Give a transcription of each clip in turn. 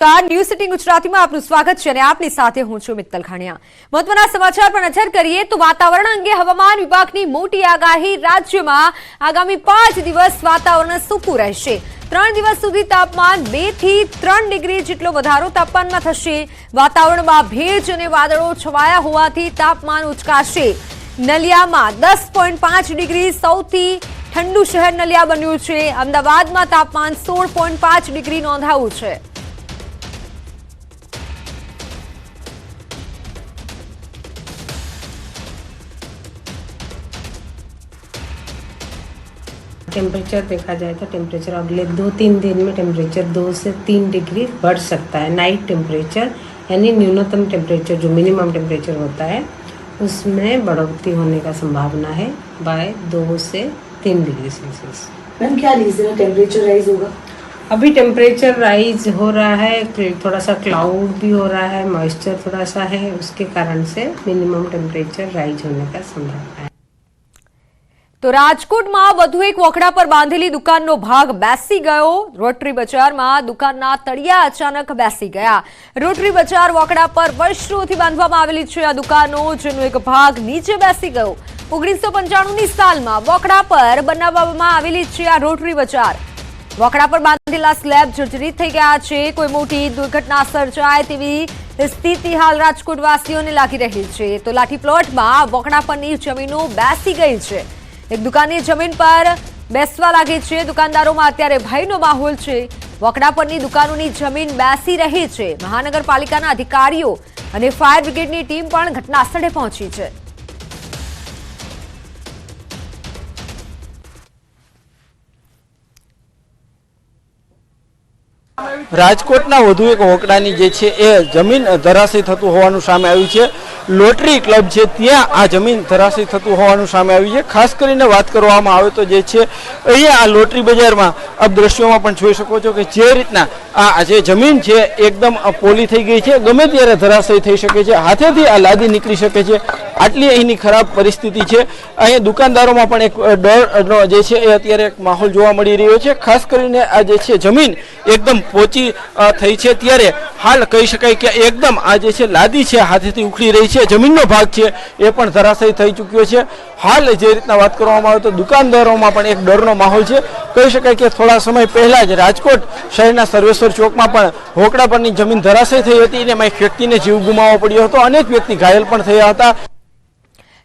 News city ગુજરાતીમાં આપનું સ્વાગત છે અને આપની સાથે હું છું મિત્તલ ખાણિયા। મહત્વના સમાચાર પર નજર કરીએ તો વાતાવરણ અંગે હવામાન વિભાગની મોટી આગાહી। રાજ્યમાં આગામી 5 દિવસ વાતાવરણ સૂકું રહેશે। 3 દિવસ સુધી તાપમાન 2 થી 3 ડિગ્રી જેટલો વધારો તાપમાનમાં થશે। વાતાવરણમાં ભેજ અને વાદળો છવાયા હોવાથી તાપમાન ઉચકાશે। નલિયામાં 10.5 ડિગ્રી સૌથી ઠંડુ શહેર નલિયા બન્યું છે। અમદાવાદમાં તાપમાન 16.5 ડિગ્રી નોંધાયું છે। टेम्परेचर देखा जाए तो टेम्परेचर अगले 2-3 दिन में टेम्परेचर 2 से 3 डिग्री बढ़ सकता है। नाइट टेम्परेचर यानी न्यूनतम टेम्परेचर जो मिनिमम टेम्परेचर होता है उसमें बढ़ोतरी होने का संभावना है बाय 2 से 3 डिग्री सेल्सियस। मैम क्या रीजन है टेम्परेचर राइज होगा? अभी टेम्परेचर राइज हो रहा है, थोड़ा सा क्लाउड भी हो रहा है, मॉइस्चर थोड़ा सा है, उसके कारण से मिनिमम टेम्परेचर राइज होने का संभावना है। तो રાજકોટમાં વધુ એક વોકડા પર બાંધેલી દુકાનનો ભાગ બેસી ગયો। રોટરી બજારમાં દુકાનના તળિયા અચાનક બેસી ગયા। રોટરી બજાર વોકડા પર વર્ષોથી બાંધવામાં આવેલી છે આ દુકાનો, જેનો એક ભાગ નીચે બેસી ગયો। 1995ની સાલમાં વોકડા પર બનાવવામાં આવેલી છે આ રોટરી બજાર। વોકડા પર બાંધેલા સ્લેબ જર્જરિત થઈ ગયા છે। કોઈ મોટી દુર્ઘટના સર્જાય તેવી સ્થિતિ હાલ રાજકોટ વાસીઓને લાગી રહી છે। તો લાઠી પ્લોટમાં વોકડા પરની જમીનો બેસી ગઈ છે। એક દુકાનની જમીન પર બેસવા લાગી છે। દુકાનદારોમાં અત્યારે ભયનો માહોલ છે। વોકડા પરની દુકાનોની જમીન બેસી રહી છે। મહાનગરપાલિકાના અધિકારીઓ અને ફાયર બ્રિગેડની ટીમ પણ ઘટના સ્થળે પહોંચી છે। રાજકોટના વધુ એક વોકડાની જે છે એ જમીન ધરાશયી થતું હોવાનું સામે આવ્યું છે। લોટરી ક્લબ છે ત્યાં આ જમીન ધરાશયી થતું હોવાનું સામે આવ્યું છે। ખાસ કરીને વાત કરવામાં આવે તો જે છે અહીંયા આ લોટરી બજારમાં આપ દ્રશ્યોમાં પણ જોઈ શકો છો કે જે રીતના આ જે જમીન છે એકદમ પોલી થઈ ગઈ છે। ગમે ત્યારે ધરાશયી થઈ શકે છે, હાથેથી આ લાદી નીકળી શકે છે, આટલી અહીંની ખરાબ પરિસ્થિતિ છે। અહીંયા દુકાનદારોમાં પણ એક ડરનો જે છે એ અત્યારે એક માહોલ જોવા મળી રહ્યો છે। ખાસ કરીને આ જે છે જમીન એકદમ પોચી થઈ છે, ત્યારે હાલ કહી શકાય કે એકદમ આ જે છે લાદી છે હાથેથી ઉખડી રહી છે। જમીનનો ભાગ છે એ પણ ધરાશયી થઈ ચૂક્યો છે। હાલ જે રીતના વાત કરવામાં આવે તો દુકાનદારોમાં પણ એક ડરનો માહોલ છે। કહી શકાય કે થોડા સમય પહેલા જ રાજકોટ શહેરના સર્વેશ્વર ચોકમાં પણ વોકડા પરની જમીન ધરાશયી થઈ હતી અને એમાં એક વ્યક્તિને જીવ ગુમાવવો પડ્યો હતો, અનેક વ્યક્તિ ઘાયલ પણ થયા હતા।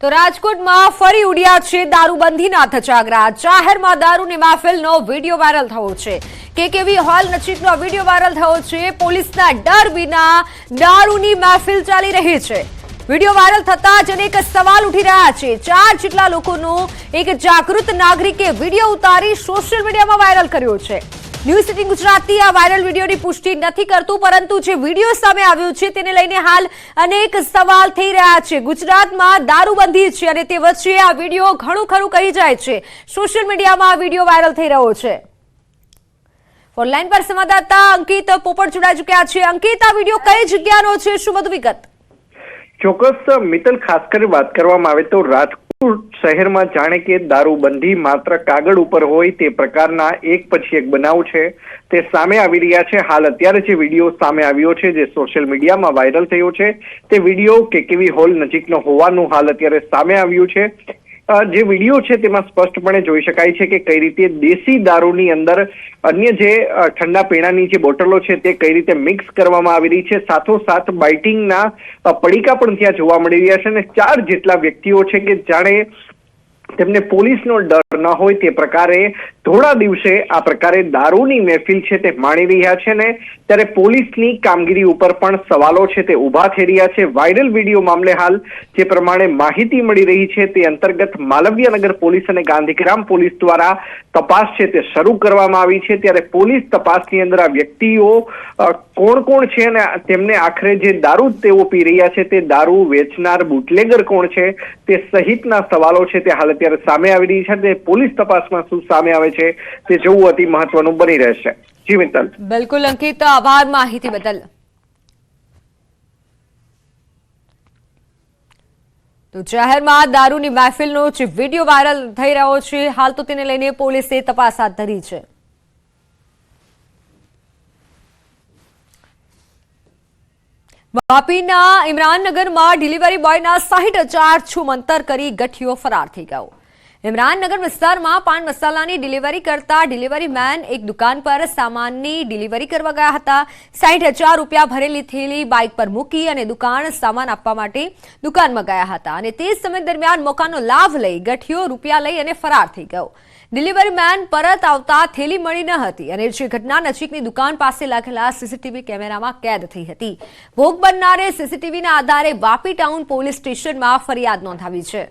તો રાજકોટમાં ફરી ઉડ્યા છે દારૂબંધીના ધજાગરા। જાહેરમાં દારૂની મહેફિલનો વિડીયો વાયરલ થયો છે। કેકેવી હોલ નજીકનો વિડીયો વાયરલ થયો છે। પોલીસના ડર વિના દારૂની મહેફિલ ચાલી રહી છે। વિડીયો વાયરલ થતા જ અનેક સવાલ ઉઠી રહ્યા છે। 4 જેટલા લોકોનો એક જાગૃત નાગરિકે વિડીયો ઉતારી સોશિયલ મીડિયામાં વાયરલ કર્યો છે। ન્યૂઝ સિટી ગુજરાતી આ વાયરલ વિડીયોની પુષ્ટિ નથી કરતું, પરંતુ જે વિડીયો સામે આવ્યો છે તેને લઈને હાલ અનેક સવાલ થઈ રહ્યા છે। ગુજરાતમાં દારૂબંધી છે અને તે વચ્ચે આ વિડીયો ઘણું ખરું કહી જાય છે। સોશિયલ મીડિયામાં આ વિડીયો વાયરલ થઈ રહ્યો છે। ફોનલાઈન પર સંવાદદાતા અંકિત પોપટ જોડાઈ ચૂક્યા છે। અંકિત, આ વિડીયો કઈ જગ્યાનો છે, શું વધુ વિગત? ચોક્કસ મિત્તલ, ખાસ કરી વાત કરવામાં આવે તો રાજકોટ શહેરમાં જાણે કે દારૂબંધી માત્ર કાગળ ઉપર હોય તે પ્રકારના એક પછી એક બનાવ છે તે સામે આવી રહ્યા છે। હાલ અત્યારે જે વિડીયો સામે આવ્યો છે, જે સોશિયલ મીડિયામાં વાયરલ થયો છે, તે વિડીયો કેકેવી હોલ નજીકનો હોવાનું હાલ અત્યારે સામે આવ્યું છે। જે વિડીયો છે તેમાં સ્પષ્ટપણે જોઈ શકાય છે કે કઈ રીતે દેશી દારૂની અંદર અન્ય જે ઠંડા પીણાની જે બોટલો છે તે કઈ રીતે મિક્સ કરવામાં આવી રહી છે। સાથોસાથ બાઇટિંગના પડીકા પણ ત્યાં જોવા મળી રહ્યા છે અને 4 જેટલા વ્યક્તિઓ છે કે જાણે તેમને પોલીસનો ડર ન હોય તે પ્રકારે થોડા દિવસે આ પ્રકારે દારૂની મહેફિલ છે તે માણી રહ્યા છે ને ત્યારે પોલીસની કામગીરી ઉપર પણ સવાલો છે તે ઊભા થઈ રહ્યા છે। વાયરલ વિડીયો મામલે હાલ જે પ્રમાણે માહિતી મળી રહી છે તે અંતર્ગત માલવ્યનગર પોલીસ અને ગાંધીગ્રામ પોલીસ દ્વારા તપાસ છે તે શરૂ કરવામાં આવી છે। ત્યારે પોલીસ તપાસની અંદર આ વ્યક્તિઓ કોણ કોણ છે અને તેમને આખરે જે દારૂ તેઓ પી રહ્યા છે તે દારૂ વેચનાર બુટલેગર કોણ છે તે સહિતના સવાલો છે તે હાલ અત્યારે સામે આવી રહી છે। તે પોલીસ તપાસમાં શું સામે આવે છે તે જોવું અતિ મહત્વનું બની રહેશે। જી મિત્તલ। બિલકુલ અંકિત, આભાર માહિતી બદલ। તો જાહેરમાં દારૂની મહેફિલનો જે વિડીયો વાયરલ થઈ રહ્યો છે, હાલ તો તેને લઈને પોલીસે તપાસ હાથ ધરી છે। વાપીના ઇમરાનનગરમાં ડિલિવરી બોયના 60,000 છુમંતર કરી ગઠિયો ફરાર થઈ ગયો. ઇમરાનનગર વિસ્તારમાં પાન મસાલાની ડિલિવરી કરતા ડિલિવરી મેન એક દુકાન પર સામાનની ડિલિવરી કરવા ગયા હતા. 60,000 રૂપિયા ભરેલી થેલી બાઇક પર મૂકી અને દુકાન સામાન આપવા માટે દુકાનમાં ગયા હતા અને તે સમય દરમિયાન મોકાનો લાભ લઈ ગઠિયો રૂપિયા લઈ અને ફરાર થઈ ગયો. ડિલિવરી મેન પરત આવતા થેલી મળી ન હતી અને જે ઘટના નજીકની દુકાન પાસે લાગેલા સીસીટીવી કેમેરામાં કેદ થઈ હતી. ભોગ બનનારે સીસીટીવીના આધારે વાપી ટાઉન પોલીસ સ્ટેશનમાં ફરિયાદ નોંધાવી છે.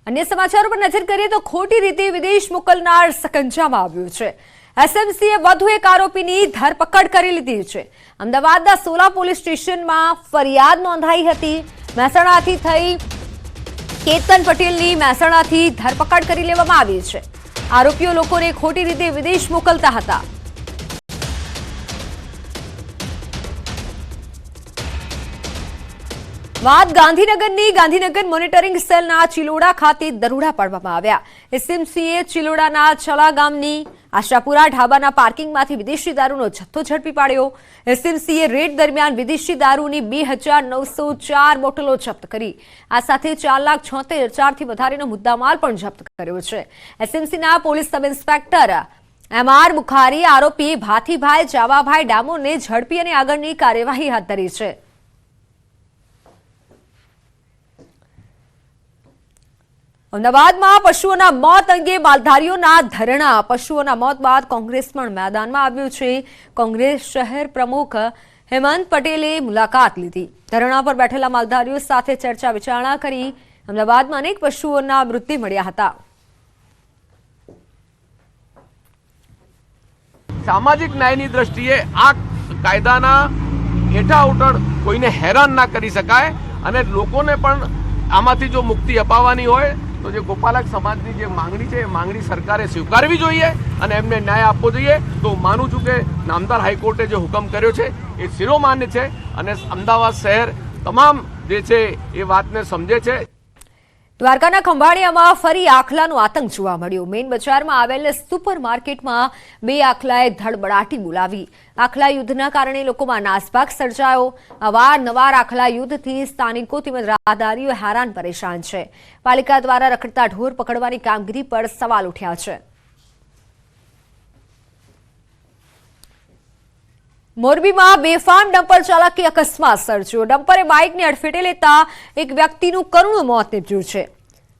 અન્ય સમાચારો પર નજર કરીએ તો ખોટી રીતે વિદેશ મોકલનાર સકંજામાં આવ્યું છે. એસએમસીએ વધુ એક આરોપીની ધરપકડ કરી લીધી છે. અમદાવાદના સોલા પોલીસ સ્ટેશનમાં ફરિયાદ નોંધાઈ હતી. મહેસાણાથી થઈ કેતન પટેલની મહેસાણાથી ધરપકડ કરી લેવામાં આવી છે. આરોપીઓ લોકોને ખોટી રીતે વિદેશ મોકલતા હતા. વાત ગાંધીનગરની. ગાંધીનગર મોનિટરિંગ સેલના ચિલોડા ખાતે દરોડા પાડવામાં આવ્યા. એસએમસીએ ચિલોડાના છલા ગામની આશાપુરા ઢાબાના પાર્કિંગમાંથી વિદેશી દારૂનો જથ્થો ઝડપી પાડ્યો. એસએમસીએ રેડ દરમિયાન વિદેશી દારૂની 2,904 બોટલો જપ્ત કરી. આ સાથે 4,76,000 થી વધારેનો મુદ્દામાલ પણ જપ્ત કર્યો છે. એસએમસીના police sub inspector MR Bukhari આરોપી ભાથીભાઈ જાવાભાઈ ડામોરને ઝડપી અને આગળની કાર્યવાહી હાથ ધરી છે. અમદાવાદમાં પશુઓના મોત અંગે માલધારીઓના ધરણા. પશુઓના મોત બાદ કોંગ્રેસ પણ મેદાનમાં આવ્યું છે. કોંગ્રેસ શહેર પ્રમુખ હેમંત પટેલે મુલાકાત લીધી. ધરણા પર બેઠેલા માલધારીઓ સાથે ચર્ચા વિચારણા કરી. અમદાવાદમાં અનેક પશુઓના મૃત્યુ મળ્યા હતા. સામાજિક ન્યાયની દ્રષ્ટિએ આ કાયદાના હેઠા ઉઠણ કોઈને હેરાન ના કરી શકાય અને લોકોને પણ આમાંથી જો મુક્તિ અપાવવાની હોય તો જે ગોપાલક સમાજની જે માંગણી છે એ માંગણી સરકારે સ્વીકારવી જોઈએ અને એમને ન્યાય આપવો જોઈએ. તો હું માનું છું કે નામદાર હાઈકોર્ટે જે હુકમ કર્યો છે એ શિરોમાન્ય છે અને અમદાવાદ શહેર તમામ જે છે એ વાતને સમજે છે. દ્વારકાના ખંભાળિયામાં ફરી આખલાનો આતંક જોવા મળ્યો. મેઇન બજારમાં આવેલ સુપર માર્કેટમાં 2 આખલાએ ધડબડાટી બોલાવી. આખલા યુદ્ધના કારણે લોકોમાં નાસભાગ સર્જાયો. અવારનવાર આખલા યુદ્ધથી સ્થાનિકો તેમજ રાહદારીઓ હેરાન પરેશાન છે. પાલિકા દ્વારા રખડતા ઢોર પકડવાની કામગીરી પર સવાલ ઉઠ્યા છે. મોરબીમાં બેફામ ડમ્પર ચાલકે અકસ્માત સર્જ્યો. ડમ્પરે બાઇકને અડફેટે લેતા એક વ્યક્તિનું કરુણ મોત નીપજ્યું છે.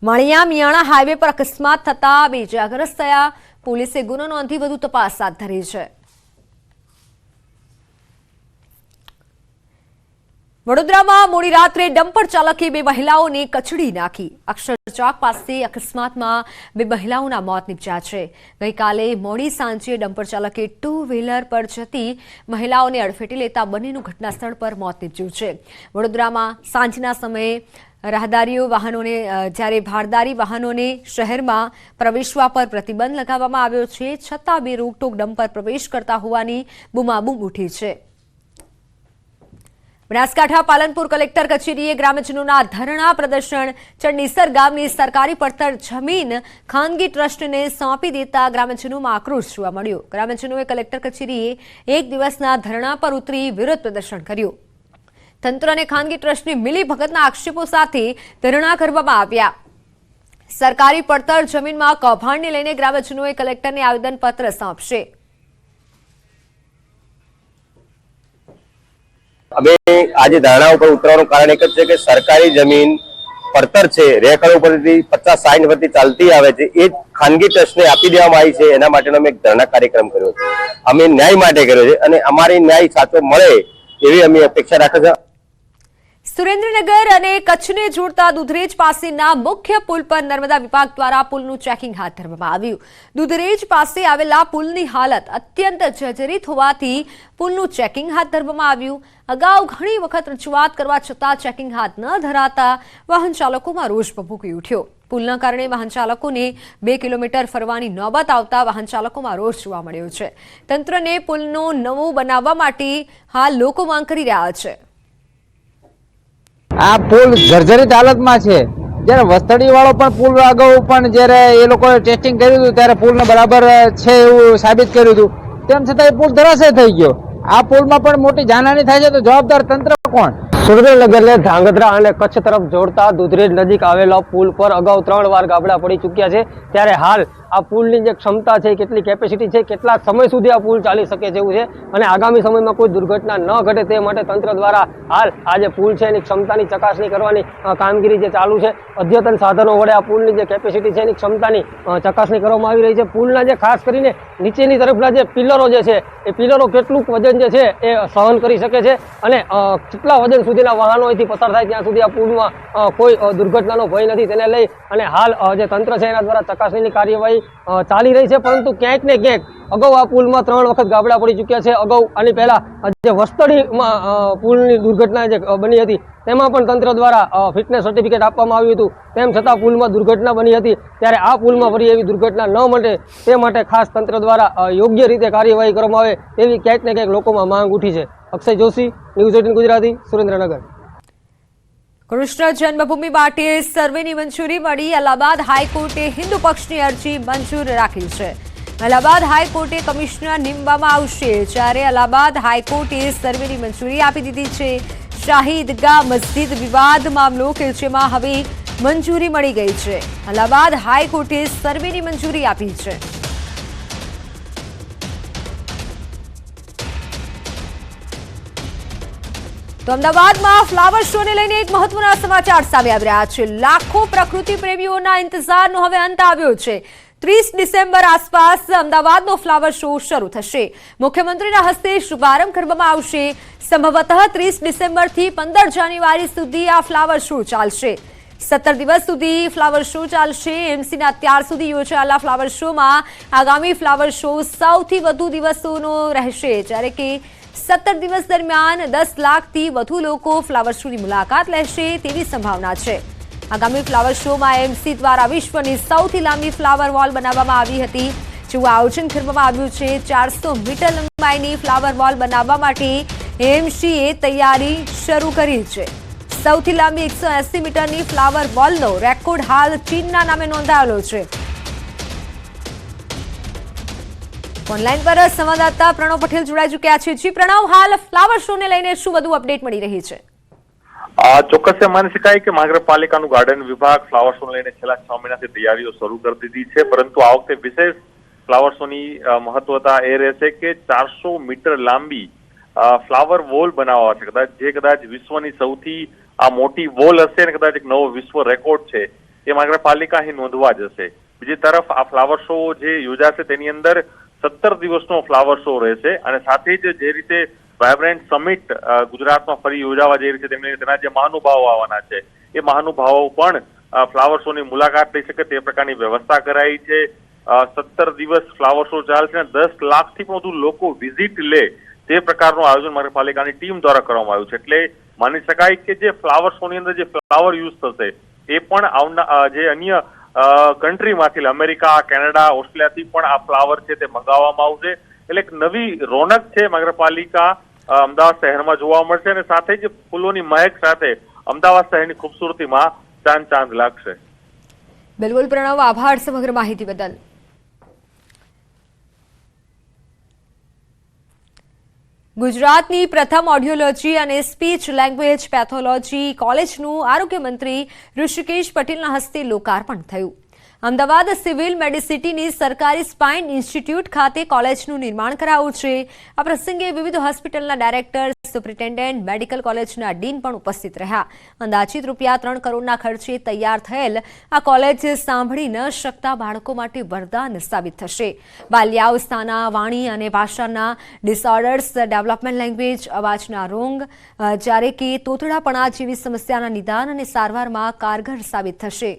માળિયા મિયાણા હાઈવે પર અકસ્માત થતા 2 ઇજાગ્રસ્ત થયા. પોલીસે ગુનો નોંધી વધુ તપાસ હાથ ધરી છે. વડોદરામાં મોડી રાત્રે ડમ્પર ચાલકે 2 મહિલાઓને કચડી નાખી. અક્ષરચોક પાસે અકસ્માતમાં 2 મહિલાઓના મોત નીપજ્યા છે. ગઈકાલે મોડી સાંજે ડમ્પર ચાલકે 2 વ્હીલર પર જતી મહિલાઓને અડફેટે લેતા બંનેનું ઘટના સ્થળ પર મોત નીપજ્યું છે. વડોદરામાં સાંજના સમયે રાહદારીઓ વાહનોને જ્યારે ભારદારી વાહનોને શહેરમાં પ્રવેશવા પર પ્રતિબંધ લગાવવામાં આવ્યો છે, છતાં 2 રોકટોક ડમ્પર પ્રવેશ કરતા હોવાની બૂમાબૂમ ઉઠી છે. બનાસકાંઠા પાલનપુર કલેક્ટર કચેરીએ ગ્રામજનોના ધરણા પ્રદર્શન. ચંડીસર ગામની સરકારી પડતર જમીન ખાનગી ટ્રસ્ટને સોંપી દેતા ગ્રામજનોમાં આક્રોશ જોવા મળ્યો. ગ્રામજનોએ કલેક્ટર કચેરીએ 1 દિવસના ધરણા પર ઉતરી વિરોધ પ્રદર્શન કર્યું. તંત્ર અને ખાનગી ટ્રસ્ટની મિલીભગતના આક્ષેપો સાથે ધરણા કરવામાં આવ્યા. સરકારી પડતર જમીનમાં કૌભાંડને લઈને ગ્રામજનોએ કલેક્ટરને આવેદનપત્ર સોંપશે. અમે આજે ધરણા ઉપર ઉતરવાનું કારણ એક જ છે કે સરકારી જમીન પડતર છે, રેકડ ઉપરથી 50-60 વર્ષથી ચાલતી આવે છે, એ ખાનગી ટ્રસ્ટને આપી દેવામાં આવી છે. એના માટેનો અમે એક ધરણા કાર્યક્રમ કર્યો છે. અમે ન્યાય માટે કર્યો છે અને અમારી ન્યાય સાચો મળે એવી અમે અપેક્ષા રાખે છે. સુરેન્દ્રનગર અને કચ્છને જોડતા દુધરેજ પાસેના મુખ્ય પુલ પર નર્મદા વિભાગ દ્વારા પુલનું ચેકિંગ હાથ ધરવામાં આવ્યું. દુધરેજ પાસે આવેલા પુલની હાલત અત્યંત જર્જરિત હોવાથી પુલનું ચેકિંગ હાથ ધરવામાં આવ્યું. અગાઉ ઘણી વખત રજૂઆત કરવા છતાં ચેકિંગ હાથ ન ધરાતા વાહન ચાલકોમાં રોષ ભભૂકી ઉઠ્યો. પુલના કારણે વાહન ચાલકોને 2 કિલોમીટર ફરવાની નોબત આવતા વાહન ચાલકોમાં રોષ જોવા મળ્યો છે. તંત્રને પુલનો નવો બનાવવા માટે હાલ લોકો માંગ કરી રહ્યા છે. આ પુલ જર્જરિત હાલતમાં છે. જ્યારે વસ્તડી વાળો પણ પુલ અગાઉ પણ જ્યારે એ લોકોએ ટેસ્ટિંગ કર્યું હતું ત્યારે પુલને બરાબર છે એવું સાબિત કર્યું હતું, તેમ છતાં એ પુલ ધરાશય થઈ ગયો. આ પુલમાં પણ મોટી જાનહાની થાય છે, તો જવાબદાર તંત્ર કોણ? સુરેન્દ્રનગરને ધાંગધ્રા અને કચ્છ તરફ જોડતા દુધરેજ નજીક આવેલા પુલ પર અગાઉ 3 વાર ગાબડા પડી ચૂક્યા છે, ત્યારે હાલ આ પુલની જે ક્ષમતા છે, કેટલી કેપેસિટી છે, કેટલા સમય સુધી આ પુલ ચાલી શકે તેવું છે અને આગામી સમયમાં કોઈ દુર્ઘટના ન ઘટે તે માટે તંત્ર દ્વારા હાલ આ જે પુલ છે એની ક્ષમતાની ચકાસણી કરવાની કામગીરી જે ચાલુ છે. અદ્યતન સાધનો વડે આ પુલની જે કેપેસિટી છે એની ક્ષમતાની ચકાસણી કરવામાં આવી રહી છે. પુલના જે ખાસ કરીને નીચેની તરફના જે પિલરો જે છે એ પિલરો કેટલું વજન જે છે એ સહન કરી શકે છે અને કેટલા વજન સુધીના વાહનો અહીંથી પસાર થાય ત્યાં સુધી આ પુલમાં કોઈ દુર્ઘટનાનો ભય નથી. તેને લઈ અને હાલ જે તંત્ર છે એના દ્વારા ચકાસણીની કાર્યવાહી ચાલી રહી છે, પરંતુ ક્યાંક ને ક્યાંક અગાઉ આ પુલમાં 3 વખત ગાબડા પડી ચૂક્યા છે. અગાઉ આની પહેલા જે વસ્તડીમાં પુલની દુર્ઘટના જે બની હતી તેમાં પણ તંત્ર દ્વારા ફિટનેસ સર્ટિફિકેટ આપવામાં આવ્યું હતું, તેમ છતાં પુલમાં દુર્ઘટના બની હતી. ત્યારે આ પુલમાં ફરી એવી દુર્ઘટના ન મળે તે માટે ખાસ તંત્ર દ્વારા યોગ્ય રીતે કાર્યવાહી કરવામાં આવે તેવી ક્યાંક ને ક્યાંક લોકોમાં માંગ ઉઠી છે. અક્ષય જોશી, ન્યૂઝ 18 ગુજરાતી, સુરેન્દ્રનગર. કૃષ્ણ જન્મભૂમિ માટે સર્વેની મંજૂરી મળી. અલ્હાબાદ હાઈકોર્ટે હિન્દુ પક્ષની અરજી મંજૂર રાખી છે. અલ્હાબાદ હાઈકોર્ટે કમિશનર નીમવામાં આવશે, જ્યારે અલ્હાબાદ હાઈકોર્ટે સર્વેની મંજૂરી આપી દીધી છે. શાહી ઈદગાહ મસ્જિદ વિવાદ મામલો કે જેમાં હવે મંજૂરી મળી ગઈ છે. અલ્હાબાદ હાઈકોર્ટે સર્વેની મંજૂરી આપી છે. તો અમદાવાદમાં ફ્લાવર શોને લઈને એક મહત્વના સમાચાર સામે આવી રહ્યા છે. લાખો પ્રકૃતિ પ્રેમીઓના ઇંતજારનો હવે અંત આવ્યો છે. 30 ડિસેમ્બર આસપાસ અમદાવાદનો ફ્લાવર શો શરૂ થશે. મુખ્યમંત્રીના હસ્તે શુભારંભ કરવામાં આવશે. સંભવતઃ 30 ડિસેમ્બરથી 15 જાન્યુઆરી સુધી આ ફ્લાવર શો ચાલશે. 17 દિવસ સુધી ફ્લાવર શો ચાલશે. એમસીના અત્યાર સુધી યોજાયેલા ફ્લાવર શોમાં આગામી ફ્લાવર શો સૌથી વધુ દિવસોનો રહેશે, જ્યારે કે 17 દિવસ દરમિયાન 10 લાખથી વધુ લોકો ફ્લાવર શોની મુલાકાત લેશે તેવી સંભાવના છે. આગામી ફ્લાવર શોમાં એમસી દ્વારા વિશ્વની સૌથી લાંબી ફ્લાવર વોલ બનાવવામાં આવી હતી, જેવું આયોજન કરવામાં આવ્યું છે. 400 મીટર લંબાઈની ફ્લાવર વોલ બનાવવા માટે એમસીએ તૈયારી શરૂ કરી છે. સૌથી લાંબી 180 મીટરની ફ્લાવર વોલનો રેકોર્ડ હાલ ચીનના નામે નોંધાયેલો છે. ઓનલાઈન પર સંવાદદાતા પ્રણવ પટેલ જોડાઈ ચૂક્યા છે. જી પ્રણવ, હાલ ફ્લાવર શોને લઈને શું વધુ અપડેટ મળી રહી છે? ચોક્કસ માની શકાય કે મહાનગરપાલિકાનું ગાર્ડન વિભાગ ફ્લાવર શો લઈને છેલ્લા 6 મહિનાથી તૈયારીઓ શરૂ કરી દીધી છે, પરંતુ આ વખતે વિશેષ ફ્લાવર શોની મહત્વતા એ રહેશે કે 400 મીટર લાંબી ફ્લાવર વોલ બનાવવા છે. કદાચ વિશ્વની સૌથી આ મોટી વોલ હશે અને કદાચ એક નવો વિશ્વ રેકોર્ડ છે એ મહાનગરપાલિકા અહીં નોંધવા જશે. બીજી તરફ આ ફ્લાવર શો જે યોજાશે તેની અંદર 17 દિવસનો ફ્લાવર શો રહેશે અને સાથે જ જે રીતે વાયબ્રન્ટ સમિટ ગુજરાતમાં ફરી યોજાવા જઈ રહી છે તેના જે મહાનુભાવો આવવાના છે એ મહાનુભાવો પણ ફ્લાવર શોની મુલાકાત લઈ શકે તે પ્રકારની વ્યવસ્થા કરાઈ છે. 17 દિવસ ફ્લાવર શો ચાલશે અને 10 લાખથી પણ વધુ લોકો વિઝિટ લે તે પ્રકારનું આયોજન મહાનગરપાલિકાની ટીમ દ્વારા કરવામાં આવ્યું છે. એટલે માની શકાય કે જે ફ્લાવર શોની અંદર જે ફ્લાવર યુઝ થશે એ પણ જે અન્ય કન્ટ્રીમાંથી અમેરિકા, કેનેડા, ઓસ્ટ્રેલિયાથી પણ આ ફ્લાવર છે તે મંગાવવામાં આવશે. એટલે એક નવી રોનક છે મહાનગરપાલિકા અમદાવાદ શહેરમાં જોવા મળશે અને સાથે જ ફૂલોની મહેક સાથે અમદાવાદ શહેરની ખૂબસૂરતીમાં ચાંદ લાગશે. બિલકુલ પ્રણવ, આભાર સમગ્ર માહિતી બદલ. ગુજરાતની પ્રથમ ઓડિયોલોજી અને સ્પીચ લેંગ્વેજ પેથોલોજી કોલેજનું આરોગ્ય મંત્રી ઋષિકેશ પટેલના હસ્તે લોકાર્પણ થયું. અમદાવાદ સિવિલ મેડિસિટીની સરકારી સ્પાઇન ઇન્સ્ટિટ્યૂટ ખાતે કોલેજનું નિર્માણ કરાયું છે. આ પ્રસંગે વિવિધ હોસ્પિટલના ડાયરેક્ટર, સુપ્રિન્ટેન્ડન્ટ, મેડિકલ કોલેજના ડીન પણ ઉપસ્થિત રહ્યા. અંદાજિત ₹3 કરોડના ખર્ચે તૈયાર થયેલ આ કોલેજ સાંભળી ન શકતા બાળકો માટે વરદાન સાબિત થશે. બાલ્યાવસ્થાના વાણી અને ભાષાના ડિસઓર્ડર્સ, ડેવલપમેન્ટ લેંગ્વેજ, અવાજના રોગ, જ્યારે કે તોતડાપણા જેવી સમસ્યાના નિદાન અને સારવારમાં કારગર સાબિત થશે.